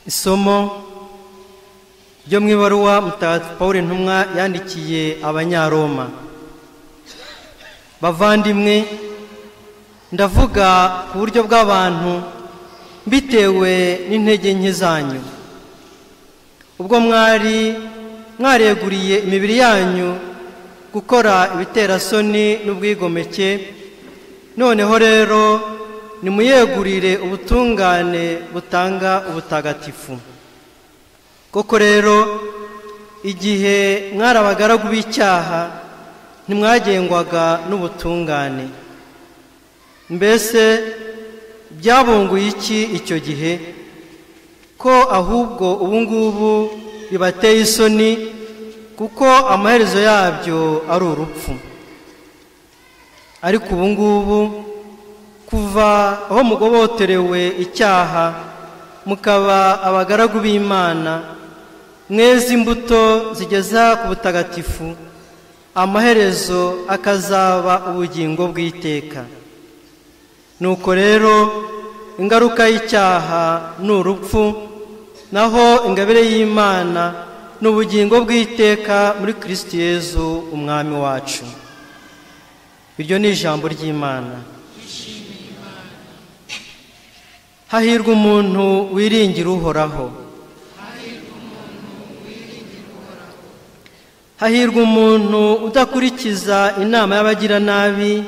Isomo ryo mu ibaruwa Mutagatifu Pawulo intumwa yandikiye Abanyaroma. Bavandimwe, ndavuga ku buryo bw'abantu bitewe n'intege nke zanyu. Ubwo mwareguriye imibiri yanyu gukora ibiterasoni n'ubwigomeke, noneho rero nimuyegurire ubutungane butanga ubutagatifu. Koko rero igihe mwari abagaragu b'icyaha ntimwagengwaga n'ubutungane. Mbese byabunguye iki icyo gihe? Ko ahubwo ubungubu bibateye isoni, kuko amaherezo yabyo ari urupfu. Ariko ubungubu kuva aho mugoboterewe icyaha mukaba abagaragu b'Imana, mweze imbuto zigeza ku butagatifu, amaherezo akazaba ubugingo bw'iteka. Nuko rero ingaruka y'icyaha ni urupfu, naho ingabire y'Imana ni ubugingo bw'iteka muri Kristo Yezu umwami wacu. Iryo ni ijambo ry'Imana. Hahirwa umuntu wiringira Uhoraho. Hahirwa umuntu udakurikiza inama y'abagiranabi,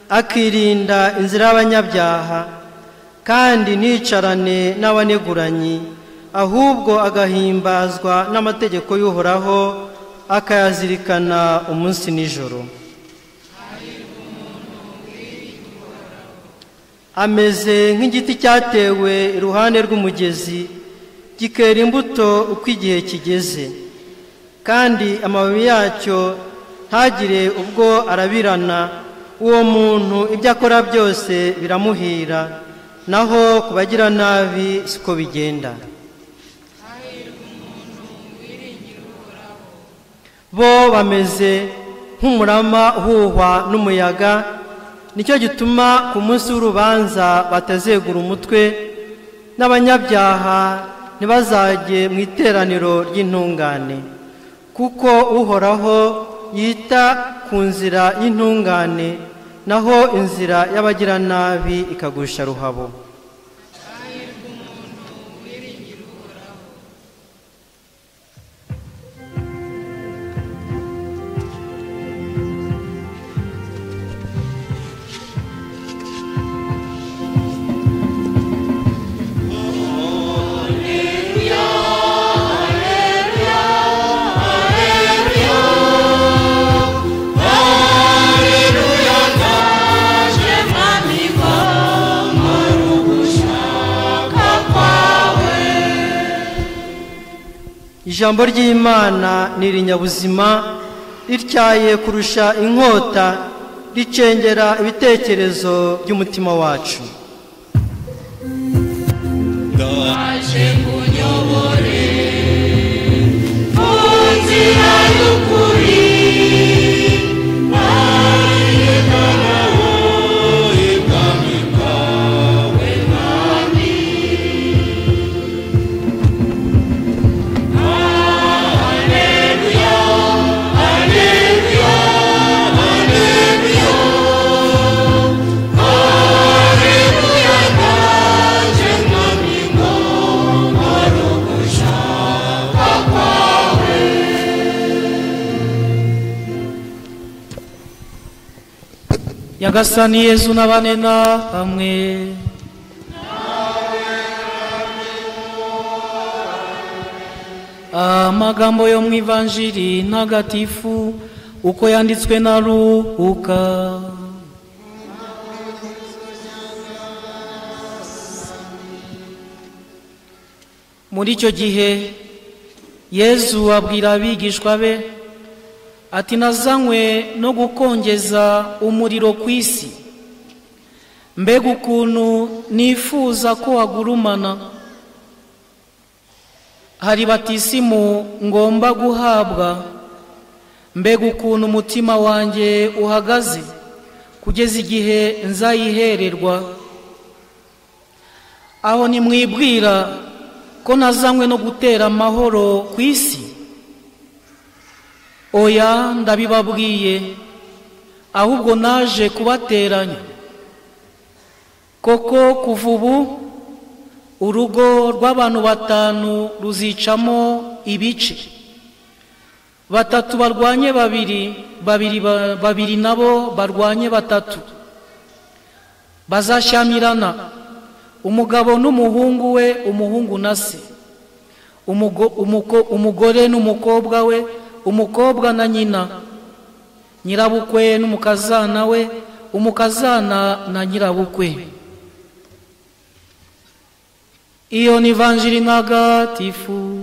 akirinda inzira y'abanyabyaha, kandi ntiyicarane n'abaneguranyi, ahubwo agahimbazwa n'amategeko y'Uhoraho, akayazirikana umunsi n'ijoro. Ameze nk'igiti cyatewe iruhande rw'umugezi, gikera imbuto uko igihe kigeze, kandi amababi yacyo ntagire ubwo arabirana. Uwo muntu ibyo akora byose biramuhira, naho ku bagiranabi siko bigenda. Bo bameze nk'umurama uhuhwa n'umuyaga, nicyo gituma ku munsi w'urubanza batazegura umutwe, n'abanyabyaha ntibazajye mu iteraniro ry'intungane. Kuko Uhoraho yita ku nzira y'intungane, naho inzira y'abagiranabi ikagusha ruhabo. Ijambo ry'Imana ni irinyabuzima, rityaye kurusha inkota, ricengera ibitekerezo by'umutima wacu. Ndaje kunyobore mu nzira y'ukuri, Nyagasani Yezu nabane na hamwe. Amagambo yo mu Ivanjiri ntagatifu uko yanditswe na Luka. Muri icyo gihe Yezu abwira abigishwa be ati, nazanywe no gukongeza umuriro ku isi. Mbega ukuntu nifuza ko wagurumana. Hari batisimu ngomba guhabwa. Mbega ukuntu umutima wanjye uhagaze kugeza igihe nzayihererwa. Aho nimwibwira ko nazanywe no gutera amahoro ku isi? Oya, ndabibabwiye, ahubwo naje kubateranya. Koko kuva ubu urugo rw'abantu 5 ruzicamo ibice, 3 barwanye 2, 2 nabo barwanye 3. Bazashyamirana, umugabo n'umuhungu we, umuhungu na se, umugore n'umukobwa we, umukobwa na nyina, nyirabukwe n'umukazana we, umukazana na nyirabukwe. Iyo ni Ivanjili ntagatifu.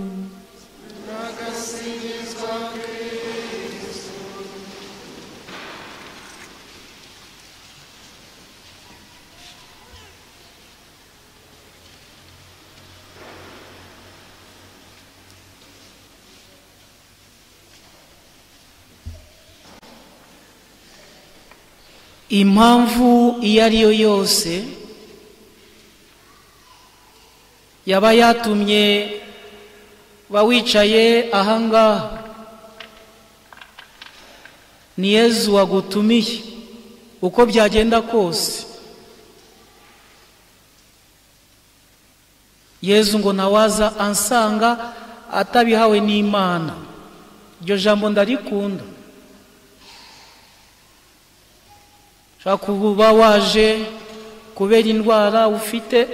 Impamvu iyo ari yo yose yaba yatumye bawicaye ahangaha, ni Yezu wagutumiye. Uko byagenda kose, Yezu ngo nawaza ansanga atabihawe n'Imana. Iryo jambo ndarikunda. Shaka kuba waje kubera indwara ufite,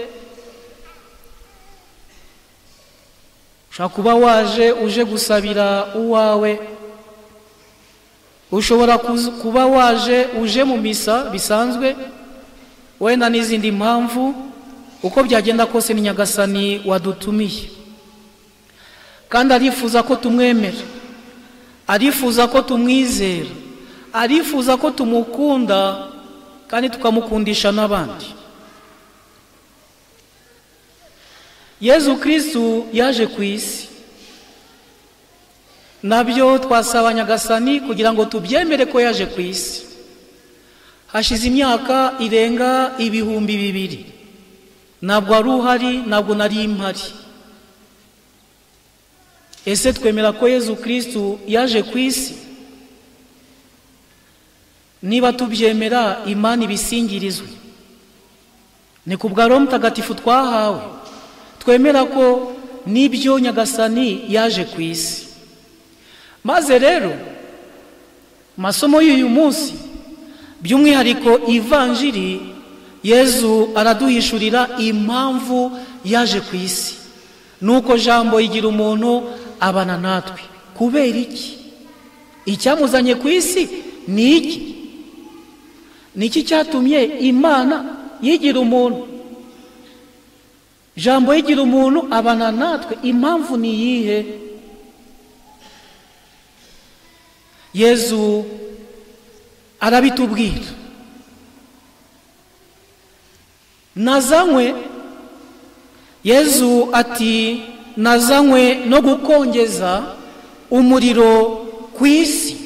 shaka kuba waje uje gusabira uwawe, ushobora kuba waje uje mu misa bisanzwe, wenda n'izindi mpamvu. Uko byagenda kose ni Nyagasani wadutumiye, kandi arifuza ko tumwemera, arifuza ko tumwizera, arifuza ko tumukunda kandi tukamukundisha n'abandi. Yezu Kristu yaje ku isi, nabyo twasaba Nyagasani kugira ngo tubyemere ko yaje ku isi. Hashize imyaka irenga 2,000, ntabwo ari uhari, ntabwo nari impari. Ese twemera ko Yezu Kristu yaje ku isi? Niba tubyemera, Imana ibisingirizwe. Ni ku bwa Roho Mutagatifu twahawe twemera ko nibyo Nyagasani yaje ku isi. Maze rero masomo y'uyu munsi, by'umwihariko Ivanjili, Yezu araduhishurira impamvu yaje ku isi. Nuko jambo yigira umuntu abana natwe. Kubera iki? Icyamuzanye ku isi ni iki? Niki cyatumye Imana yigira umuntu? Jambo yigira umuntu abana natwe, impamvu ni iyihe? Yezu arabitubwira. Nazanywe, Yezu ati nazanywe no gukongeza umuriro ku isi.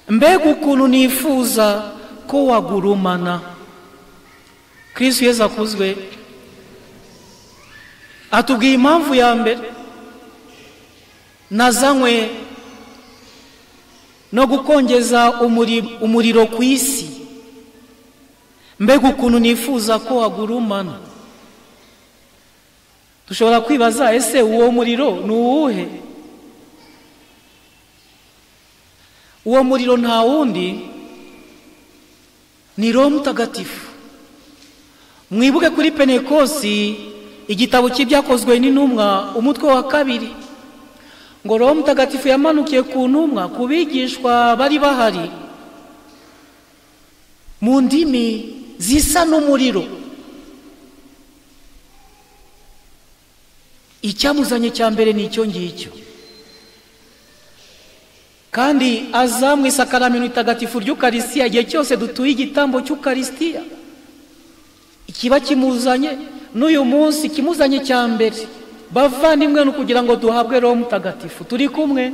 Mbega ukuntu nifuza ko wagurumana. Kristo Yezu akuzwe. Atubwiye impamvu ya mbere, nazanywe no gukongeza umuriro ku isi. Mbega ukuntu nifuza ko wagurumana. Dushobora kwibaza, ese uwo muriro ni uwuhe? Uwo muriro nta wundi ni Roho Mutagatifu. Mwibuke kuri Pentekosti, igitabo cy'ibyakozwe n'intumwa, umutwe wa 2, ngo Roho Mutagatifu yamanukiye ku ntumwa, ku bigishwa bari bahari, mu ndimi zisa n'umuriro. Icyamuzanye cya mbere ni icyo ngicyo. Kandi aza mu isakaramentu itagatifu ry'Ukaristiya igihe cyose dutuye igitambo cy'Ukaristiya. Ikiba kimuzanye n'uyu munsi, kimuzanye cya mbere, bavandimwe, no kugira ngo duhabwe Roho Mutagatifu. Turi kumwe?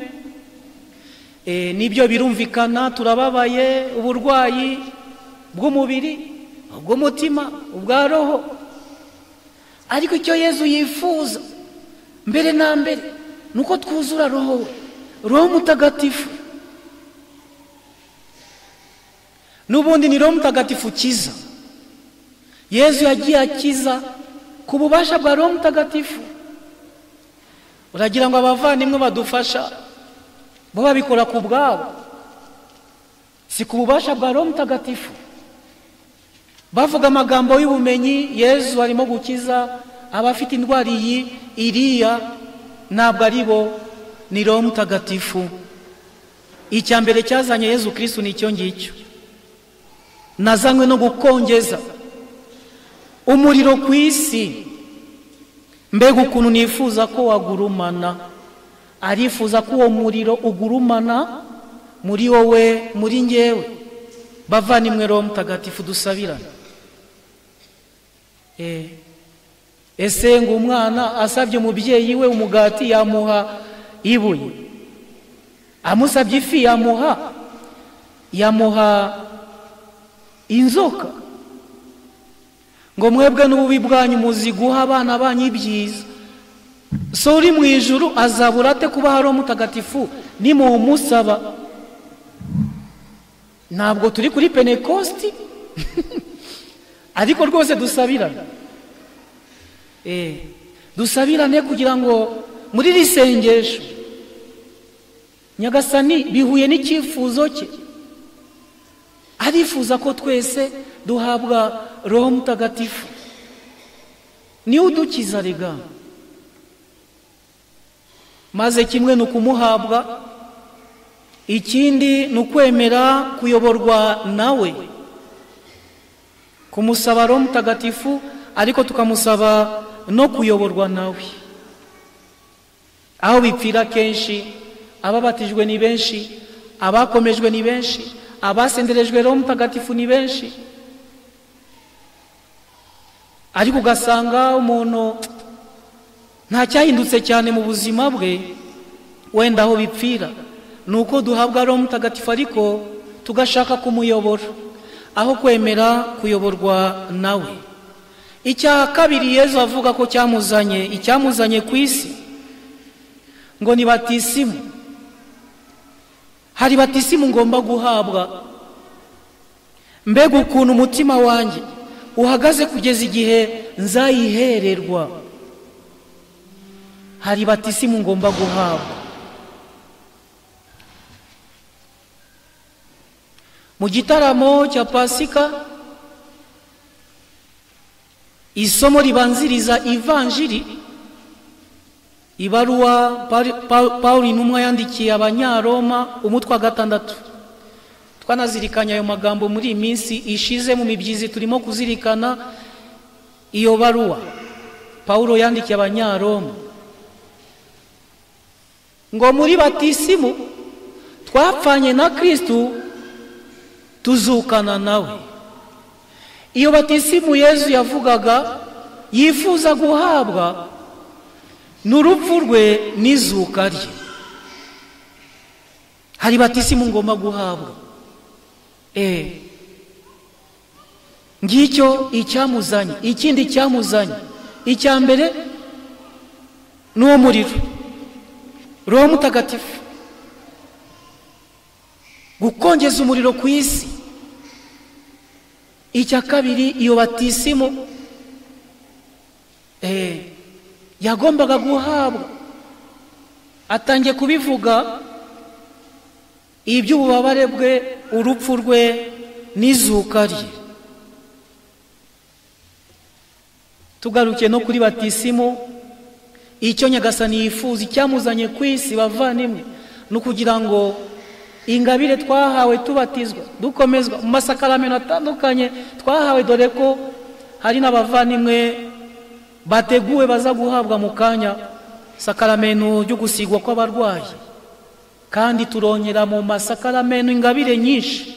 Nibyo birumvikana, turababaye, uburwayi bw'umubiri, ubw'umutima, ubwa roho. ariko icyo Yezu yifuza mbere na mbere nuko twuzura roho mutagatifu. N'ubundi ni roho mutagatifu kiza. Yezu yagiye akiza ku bubasha bwa roho mutagatifu. Uragira ngo abavandimwe badufasha bo babikora ku bwabo, si ku bubasha bwa roho mutagatifu. Bavuga amagambo y'ubumenyi, Yezu arimo gukiza abafite indwara iyi iriya, ntabwo ari bo, ni roho mutagatifu. Icya mbere cyazanye Yezu Kristo ni icyo ngicyo. Nazanywe no gukongeza umuriro ku isi. Mbega ukuntu nifuza ko wagurumana. Arifuza ko uwo muriro ugurumana muri wowe, muri njyewe. Bavandimwe roho mutagatifu dusabirana. Ese ngo umwana asabye umubyeyi we umugati yamuha ibuye? Amusabye ifi yamuha inzoka? Ngo mwebwe n'ububi bwanyu muzi guha abana banyu ibyiza. So uri mu ijuru azabura ate kuba roho mutagatifu nimumusaba? Ntabwo turi kuri Pentekosti ariko rwose dusabirane. Dusabirane kugira ngo muri risengesho Nyagasani bihuye n'icyifuzo cye. Arifuza ko twese duhabwa roho mutagatifu. Ni udukiza rega. Maze kimwe n'ukumuhabwa, ikindi n'ukwemera kuyoborwa nawe. Kumusaba roho mutagatifu ariko tukamusaba no kuyoborwa nawe. Aho bipfira kenshi, ababatijwe ni benshi, abakomejwe ni benshi, abasenderejwe roho mutagatifu ni benshi, ariko ugasanga umuntu nta cyahindutse cyane mu buzima bwe. Wenda aho bipfira nuko duhabwa roho mutagatifu ariko tugashaka kumuyobora aho kwemera kuyoborwa nawe. Icya kabiri Yezu avuga ko icyamuzanye ku isi ngo ni batisimu. Hari batisimu ngomba guhabwa. Mbega ukuntu umutima wanjye uhagaze kugeza igihe nzayihererwa. Hari batisimu ngomba guhabwa. Mu gitaramo cya Pasika, isomo ribanziriza ivanjiri, ibaruwa Pawulo intumwa yandikiye Abanyaroma umutwe wa 6. Twanazirikanya ayo magambo muri iyi minsi ishize mu mibyizi turimo kuzirikana iyo baruwa Pawulo yandikiye Abanyaroma. Ngo muri batisimu twapfanye na Kristo tuzukana nawe. Iyo batisimu Yezu yavugaga yifuza guhabwa n'urupfu rwe n'izuka rye. Hari batisimu ngomba guhabwa. Ngicyo icyamuzanye. Ikindi cyamuzanye, icya mbere n'uwo muriro, roho mutagatifu. Gukongeza umuriro ku isi. Icya kabiri iyo batisimu yagombaga guhabwa. Atangiye kubivuga iby'ububabare bwe, urupfu rwe n'izuka rye. Tugaruke no kuri batisimu, icyo Nyagasani yifuza, icyamuzanye ku isi bavandimwe, no kugira ngo ingabire twahawe tubatizwa, dukomezwa mu masakaramentu atandukanye twahawe, dore ko hari n'abavandimwe bateguwe baza guhabwa mu kanya sakaramentu ryo gusigwa kw'abarwayi, kandi turongera mu masakaramentu ingabire nyinshi,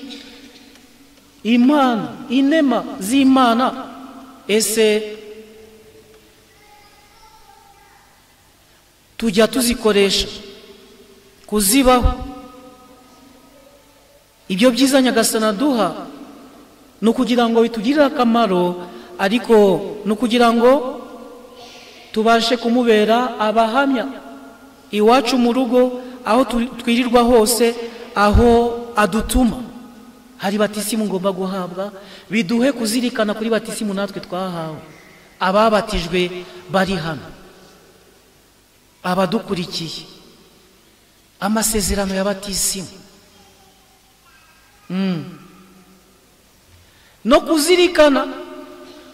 impano, inema z'Imana. Ese tujya tuzikoresha kuzibaho? Ibyo byiza Nyagasani aduha ni ukugira ngo bitugirire akamaro, ariko ni ukugira ngo tubashe kumubera abahamya iwacu mu rugo, aho twirirwa hose, aho adutuma. Hari batisimu ngomba guhabwa, biduhe kuzirikana kuri batisimu natwe twahawe. Ababatijwe bari hano, abadukurikiye, amasezerano ya batisimu, no kuzirikana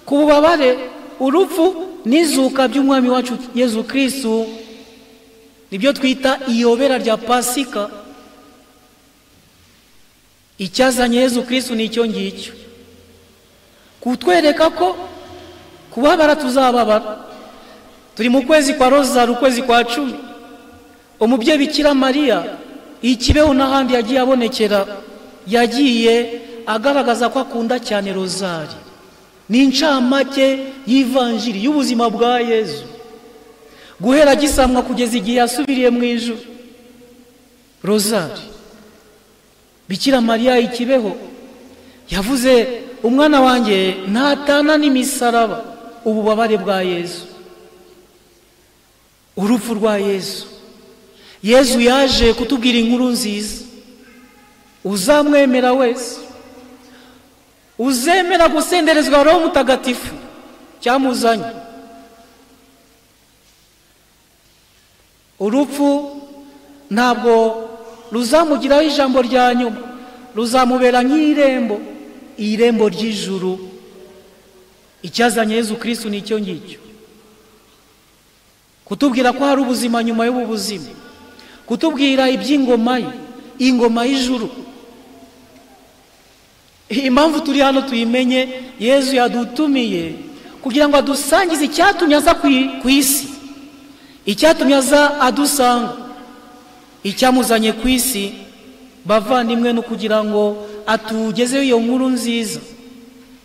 ku bubabare, urupfu n'izuka by'umwami wacu Yezu Kristu, nibyo twita iyobera rya Pasika. Icyazanye Yezu Kristu ni icyo ngicyo, kutwereka ko kubabara tuzababara. Turi mu kwezi kwa Rozari, ukwezi kwa 10. Umubyeyi Bikira Mariya ikibeho n'ahandi yagiye abonekera, yagiye agaragaza ko akunda cyane Rozari. Ni incamake y'ivanjiri y'ubuzima bwa Yezu, guhera gisamwa kugeza igihe yasubiriye mu ijuru. Rozari, Bikira Mariya ikibeho yavuze, umwana wanjye ntatana n'imisaraba, ububabare bwa Yezu, urupfu rwa Yezu. Yezu yaje kutubwira inkuru nziza. Uzamwemera wese, uzemera gusenderezwa Roho Mutagatifu cyamuzanye, urupfu ntabwo ruzamugiraho ijambo rya nyuma, ruzamubera nk'irembo, irembo ry'ijuru. Icyazanye Yezu Kristu ni icyo ngicyo, kutubwira ko hari ubuzima nyuma y'ubu buzima, kutubwira iby'ingoma ye, ingoma y'ijuru. Impamvu turi hano tuyimenye, Yezu yadutumiye kugira ngo adusangize icyatumye aza ku isi, icyatumye aza adusanga, icyamuzanye ku isi. Bavandimwe, no kugira ngo atugezeho iyo nkuru nziza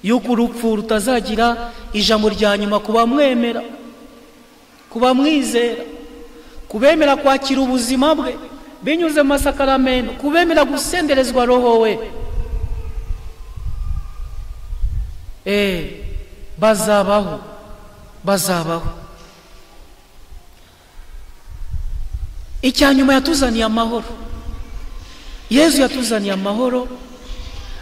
y'uko urupfu rutazagira ijambo rya nyuma ku bamwemera, ku bamwizera, kubemera kwakira ubuzima bwe binyuze mu masakaramento, kubemera gusenderezwa Roho we. Bazabaho. Icyanyuma yatuzaniye amahoro. Yezu yatuzaniye amahoro.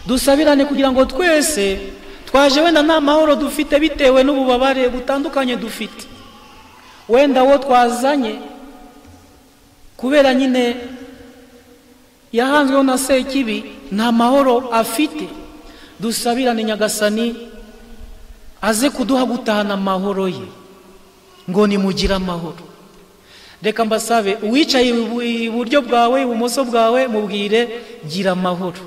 Dusabirane kugira ngo twese twaje wenda nta mahoro dufite bitewe n'ububabare butandukanye dufite. Wenda wo twazanye kubera nyine yahanzweho na Sekibi, nta mahoro afite. Dusabirane Nyagasani aze kuduha gutahana amahoro ye, ngo nimugire amahoro. Reka mbasabe, uwicaye iburyo bwawe, ibumoso bwawe, mubwire gira amahoro.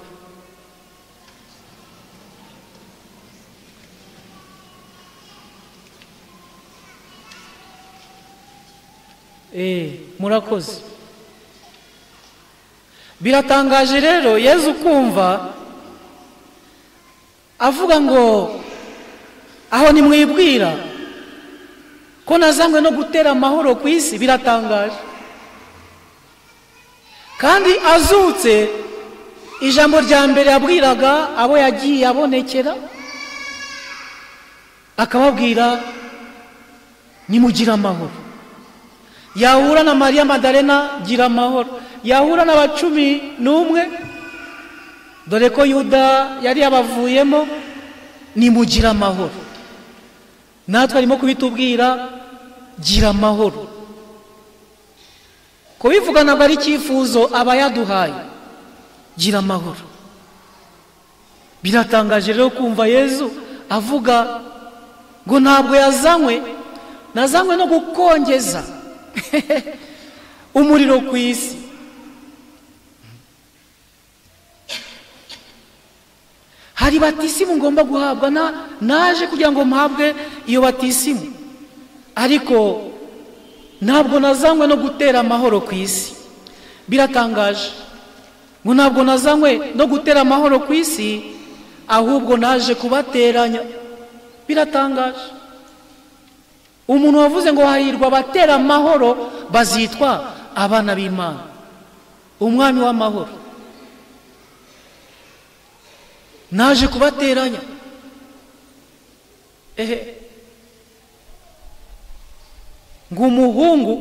Murakoze. Biratangaje rero Yezu kumva avuga ngo aho nimwibwira ko nazanywe no gutera amahoro ku isi. Biratangaje. Kandi azutse, ijambo rya mbere yabwiraga abo yagiye abonekera, akababwira nimugira amahoro. Yahura na Mariya Madalena, gira amahoro. Yahura na ba11, dore ko Yuda yari yabavuyemo, nimugira amahoro. Natwe arimo kubitubwira, gira amahoro. Kubivuga ntabwo ari icyifuzo aba yaduhaye, gira amahoro. Biratangaje rero kumva Yezu avuga ngo ntabwo nazanywe no gukongeza umuriro ku isi. Hari batisimu ngomba guhabwa, naje kugira ngo mpabwe iyo batisimu, ariko ntabwo nazanywe no gutera amahoro ku isi. Biratangaje ngo ntabwo nazanywe no gutera amahoro ku isi, ahubwo naje kubateranya. Biratangaje. Umuntu wavuze ngo hahirwa abatera amahoro bazitwa abana b'Imana, umwami w'amahoro. Naje kubateranya. ngo umuhungu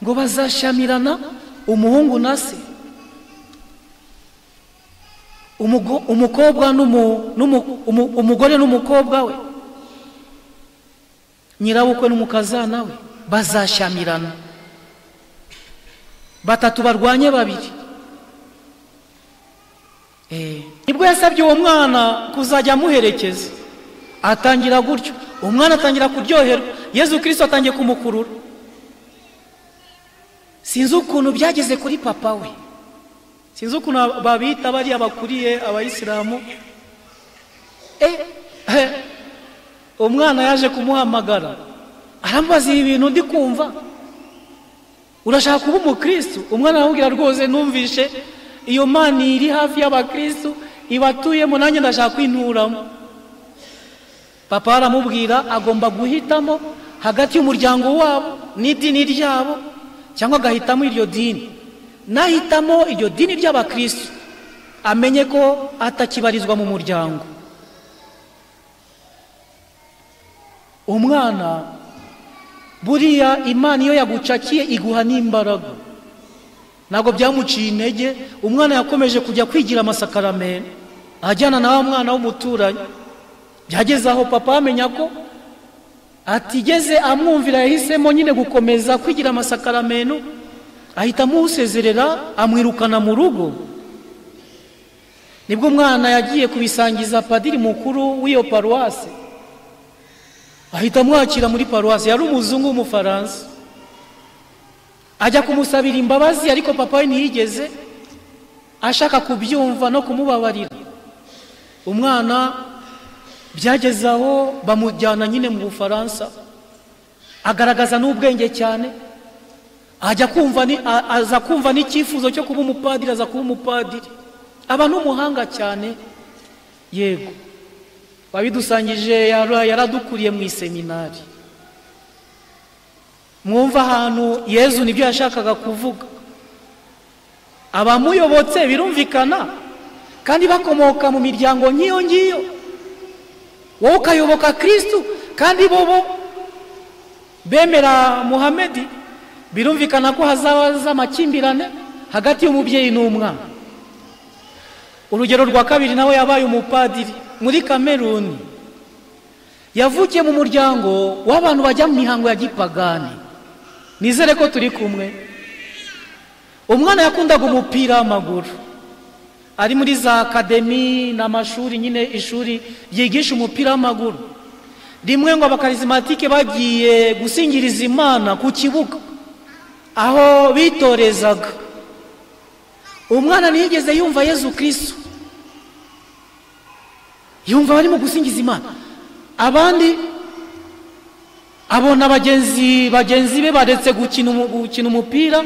ngo bazashamirana umuhungu na se, umukobwa umugore n'umukobwa we, nyirabukwe n'umukazana we bazashamirana, batatu barwanye babiri. Nibwo yasabye uwo mwana kuzajya amuherekeza, atangira gutyo, umwana atangira kuryoherwa, Yezu Kristo atangiye kumukurura. Sinzi ukuntu byageze kuri papa we, sinzi ukuntu babita bari abakuriye abayisilamu. Umwana yaje kumuhamagara, arambaza ibintu ndi kumva, urashaka kuba umukristo? Umwana aramubwira rwose numvishe iyo Mana iri hafi y'abakristo ibatuyemo, nanjye ndashaka kwinturamo. Papa aramubwira agomba guhitamo hagati y'umuryango wabo n'idini ryabo, cyangwa agahitamo iryo dini. Nahitamo iryo dini ry'abakristo, amenye ko atakibarizwa mu muryango. Umwana buriya Imana iyo yagucakiye iguha n'imbaraga, ntabwo byamuciye intege. Umwana yakomeje kujya kwigira amasakaramentu ajyana na wa mwana w'umuturanyi. Byageze aho papa amenya ko atigeze amwumvira, yahisemo nyine gukomeza kwigira amasakaramentu, ahita amusezerera amwirukana mu rugo. Nibwo umwana yagiye kubisangiza padiri mukuru w'iyo paruwase, ahita amwakira muri paruwase. Yari umuzungu w'umufaransa, ajya kumusabira imbabazi, ariko papa we ntiyigeze ashaka kubyumva no kumubabarira. Umwana byageze aho bamujyana nyine mu Bufaransa, agaragaza n'ubwenge cyane, aza kumva n'icyifuzo cyo kuba umupadiri, aza kuba umupadiri, aba n'umuhanga cyane. Yego, wabidusangije, yaradukuriye mu iseminari. Mwumva ahantu Yezu nibyo yashakaga kuvuga. Abamuyobotse birumvikana, kandi bakomoka mu miryango nk'iyo ngiyo. Wowe ukayoboka Kristo kandi bobo bemera Muhamedi, birumvikana ko hazaza amakimbirane hagati y'umubyeyi n'umwana. Urugero rwa kabiri, nawe yabaye umupadiri muri Kameruni. Yavukiye mu muryango w'abantu bajya mu mihango ya gipagani. Nizere ko turi kumwe. Umwana yakundaga umupira w'amaguru, ari muri za akademi n'amashuri, nyine ishuri ryigisha umupira w'amaguru. Rimwe ngo abakarizmatike bagiye gusingiriza Imana ku kibuga aho bitorezaga. Umwana ntiyigeze yumva Yezu Kristo, yumva barimo gusingiza Imana. Abandi abona bagenzi be baretse gukina umupira,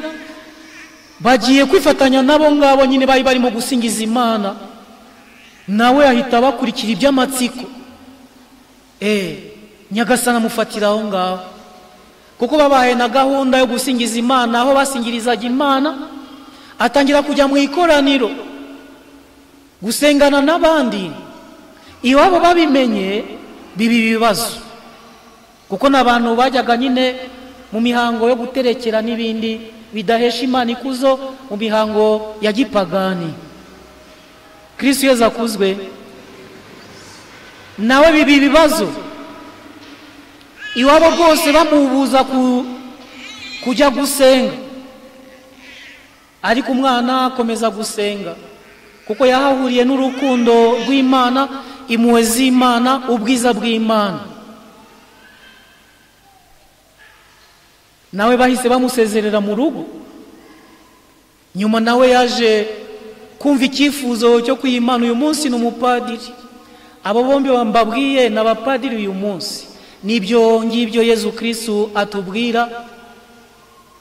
bagiye kwifatanya nabo ngabo nyine bari barimo gusingiza Imana. Nawe ahita bakurikira iby'amatsiko. Nyagasana amufatira aho ngaho, kuko babaye na gahunda yo gusingiza Imana. Aho basingirizaga Imana, atangira kujya mu ikoraniro gusengana n'abandi. Iwabo babimenye biba ibibazo, kuko n'abantu bajyaga nyine mu mihango yo guterekera n'ibindi bidahesha Imana ikuzo, mu mihango ya gipagani. Kristo Yezu akuzwe. Nawe biba ibibazo, iwabo rwose bamubuza kujya gusenga, ariko umwana akomeza gusenga, kuko yahahuriye n'urukundo rw'Imana, impuhwe z'Imana, ubwiza bw'Imana. Nawe bahise bamusezerera mu rugo. Nyuma nawe yaje kumva icyifuzo cyo kwiyimana. Uyu munsi ni umupadiri. Abo bombi bambabwiye n'abapadiri uyu munsi. Nibyo ngibyo Yezu Kristo atubwira.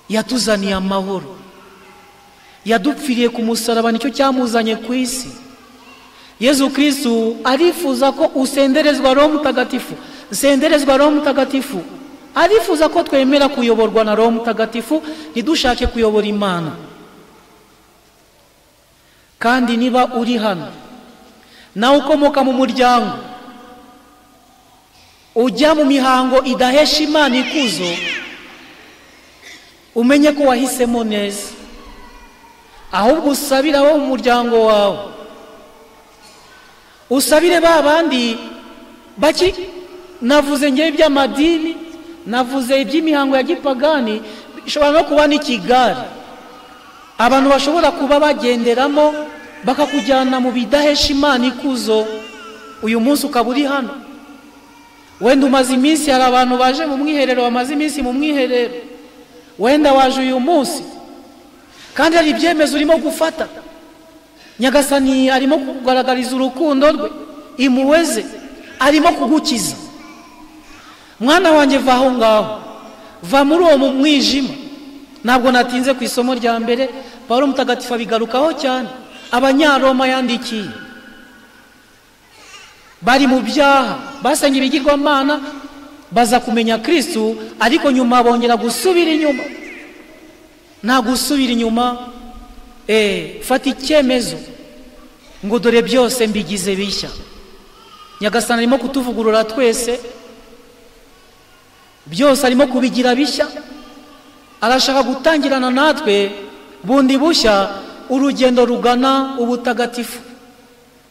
Yatuzaniye amahoro, yadupfiriye ku musaraba, nicyo cyamuzanye ku isi. Yezu Kristo arifuza ko usenderezwa Roho Mutagatifu, usenderezwa Roho Mutagatifu. Arifuza ko twemera kuyoborwa na Roho Mutagatifu, ntidushake kuyobora Imana. kandi niba uri hano nawe ukomoka mu muryango ujya mu mihango idahesha Imana ikuzo, umenye ko wahisemo neza, ahubwo usabire abo mu muryango wawe, usabire ba bandi baki. Navuze ngewe iby'amadini, navuze iby'imihango ya gipagani, bishobora no kuba n'ikigare abantu bashobora kuba bagenderamo bakakujyana mu bidahesha Imana ikuzo. Uyu munsi ukaba uri hano, wenda umaze iminsi, hari abantu baje mu mwiherero bamaze iminsi mu mwiherero, wenda waje uyu munsi kandi hari ibyemezo urimo gufata. Nyagasani arimo kugaragariza urukundo rwe, impuhwe ze, arimo kugukiza. Mwana wanjye va aho ngaho, va muri uwo mwijima. Ntabwo natinze ku isomo rya mbere, Pawulo mutagatifu abigarukaho cyane. Abanyaroma yandikiye bari mu byaha, basenga ibigirwamana, baza kumenya Kristo, ariko nyuma bongera gusubira inyuma. Nta gusubira inyuma, fata icyemezo ngo dore byose mbigize bishya. Nyagasani arimo kutuvugurura twese, byose arimo kubigira bishya. Arashaka gutangirana natwe bundi bushya, urugendo rugana ubutagatifu.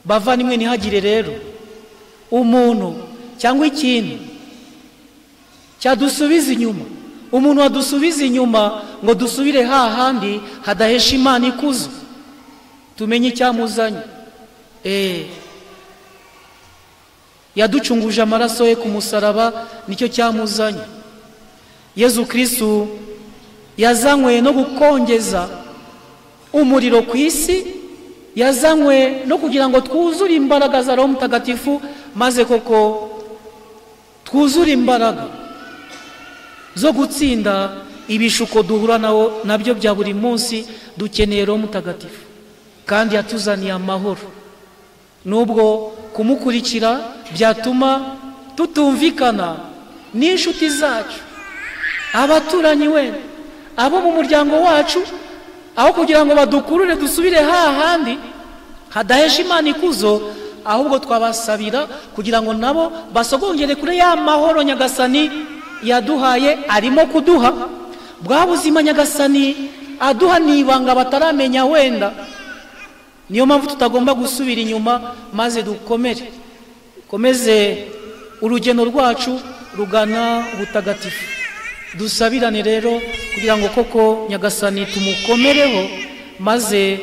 Bavandimwe, ntihagire rero umuntu cyangwa ikintu cyadusubiza inyuma, umuntu wadusubiza inyuma ngo dusubire hahandi hadahesha Imana ikuzo. Tumenye icyamuzanye. Yaducunguje amaraso ye ku musaraba, nicyo cyamuzanye. Yezu Kristo yazanywe no gukongeza umuriro ku isi, yazanywe no kugira ngo twuzure imbaraga za Roho Mutagatifu, maze koko twuzure imbaraga zo gutsinda ibishuko duhura nabyo bya buri munsi. Dukeneye Roho Mutagatifu, kandi yatuzaniye amahoro. Nubwo kumukurikira byatuma tutumvikana n'inshuti zacu, abaturanyi, wenda abo mu muryango wacu, aho kugira ngo badukurure dusubire hahandi hadahesha Imana ikuzo, ahubwo twabasabira kugira ngo nabo basogongere kure ya mahoro Nyagasani yaduhaye, arimo kuduha. Bwa buzima Nyagasani aduha n'ibanga bataramenya wenda. Niyo mpamvu tutagomba gusubira inyuma, maze dukomeze urugendo rwacu rugana ubutagatifu. Dusabirane rero kugira ngo koko Nyagasani tumukomereho, maze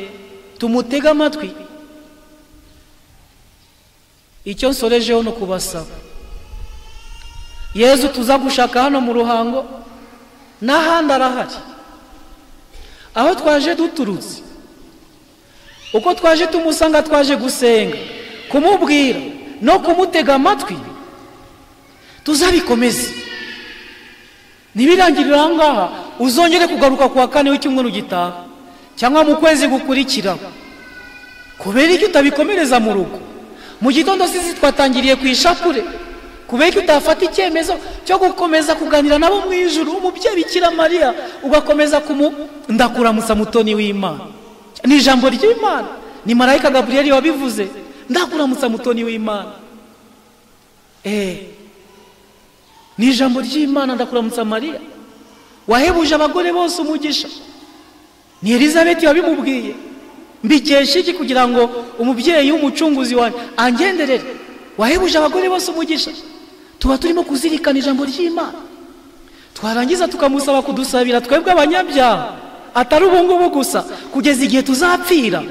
tumutege amatwi. Icyo nsorejeho no kubasaba, Yezu tuza gushaka hano mu Ruhango n'ahandi arahari. Aho twaje duturutse, uko twaje tumusanga, twaje gusenga, kumubwira no kumutega amatwi, tuzabikomeze. Nibirangirira aha ngaha, uzongere kugaruka ku wa kane w'icyumweru gitaha cyangwa mu kwezi gukurikira. Kubera iki utabikomereza mu rugo? Mu gitondo sisi twatangiriye ku ishapure. Kubera iki utafata icyemezo cyo gukomeza kuganira nabo mu ijuru, umubyeyi Bikira Mariya, ugakomeza ndakuramutsa mutoni w'Imana. Ni ijambo ry'Imana, ni marayika Gabriel wabivuze. Ndakuramutsa mutoni w'Imana. Ni ijambo ry'Imana, ndakuramutsa Mariya. Wahebuje abagore bose umugisha. Ni Elizabeth wabimubwiye. Mbikesha iki kugira ngo umubyeyi w'umucunguzi wanjye angenderere? Wahebuje abagore bose umugisha. Tuba turimo kuzirikana ijambo ry'Imana, twarangiza tukamusaba kudusabira twebwe abanyabyaha, atari ubungubu gusa, kugeza igihe tuzapfira.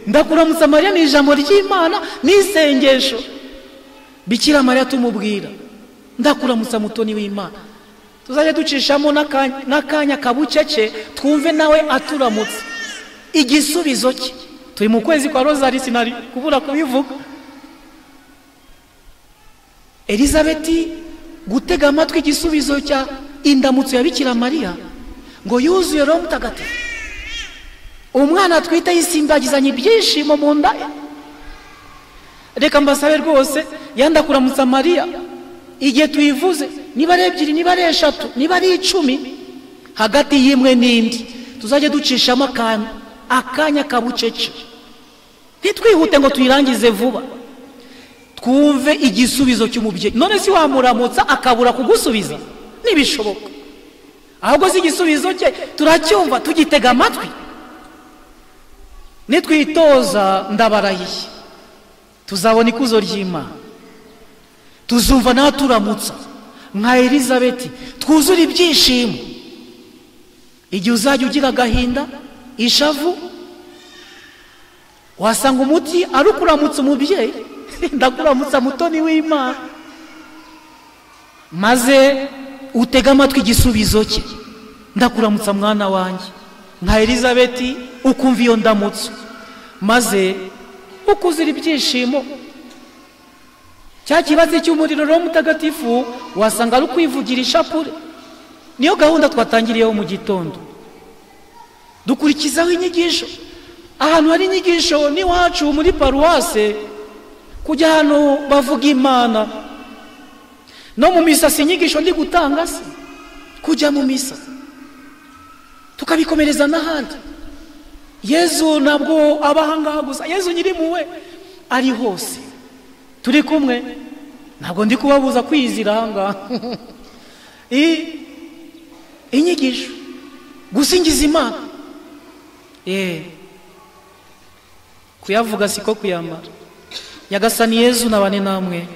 Ndakuramutsa Mariya ni ijambo ry'Imana, n'isengesho. Bikira Mariya tumubwira ndakuramutsa mutoni w'Imana. Tuzajya ducishamo n'akanya kabucece, twumve nawe aturamutse. Igisubizo cye, turi mu kwezi kwa Rozari, sinari kubura kubivuga. Elizabeth gutega amatwi igisubizo cya indamutso ya Bikira Mariya, ngo yuzuye Roho Mutagatifu. Umwana atwite yisimbagizanye ibyishimo mu nda ye. Reka mbasabe rwose, yandakuramutsa Mariya igihe tuyivuze, niba ari 2, niba ari 3, niba ari 10, hagati y'imwe n'indi tuzajye ducishamo akanya kabucece, ntitwihute ngo tuyirangize vuba, twumve igisubizo cy'umubyeyi. None si wamuramutsa akabura kugusubiza? Ntibishoboka. Ahubwo si igisubizo cye turacyumva, tugitega amatwi. Nitwitoza ndabarahiye tuzabona ikuzo ry'Imana, tuzumva nawe turamutsa nka Elizabeti, twuzura ibyishimo. Igihe uzajya ugira agahinda, ishavu, wasanga umuti ari ukuramutsa umubyeyi. Ndakuramutsa mutoni w'Imana, maze utega amatwi igisubizo cye. Ndakuramutsa mwana wanjye, nka Elizabeti ukumva iyo ndamutso, maze ukuzira ibyishimo. Cya kibazo cy'umuriro Roho Mutagatifu wasanga ari ukwivugira ishapure. Niyo gahunda twatangiriyeho mu gitondo, dukurikizaho inyigisho. Ahantu hari inyigisho n'iwacu muri paruwase, kujya ahantu bavuga Imana. No mu misa si inyigisho ndi gutanga se, kujya mu misa tukabikomereza n'ahandi. Yezu ntabwo aba ahangaha gusa, Yezu nyirimpuhwe ari hose, turi kumwe. Ntabwo ndi kubabuza kwizira ahangaha. Inyigisho gusingiza Imana, kuyavuga siko kuyamara. Nyagasani Yezu nabane namwe.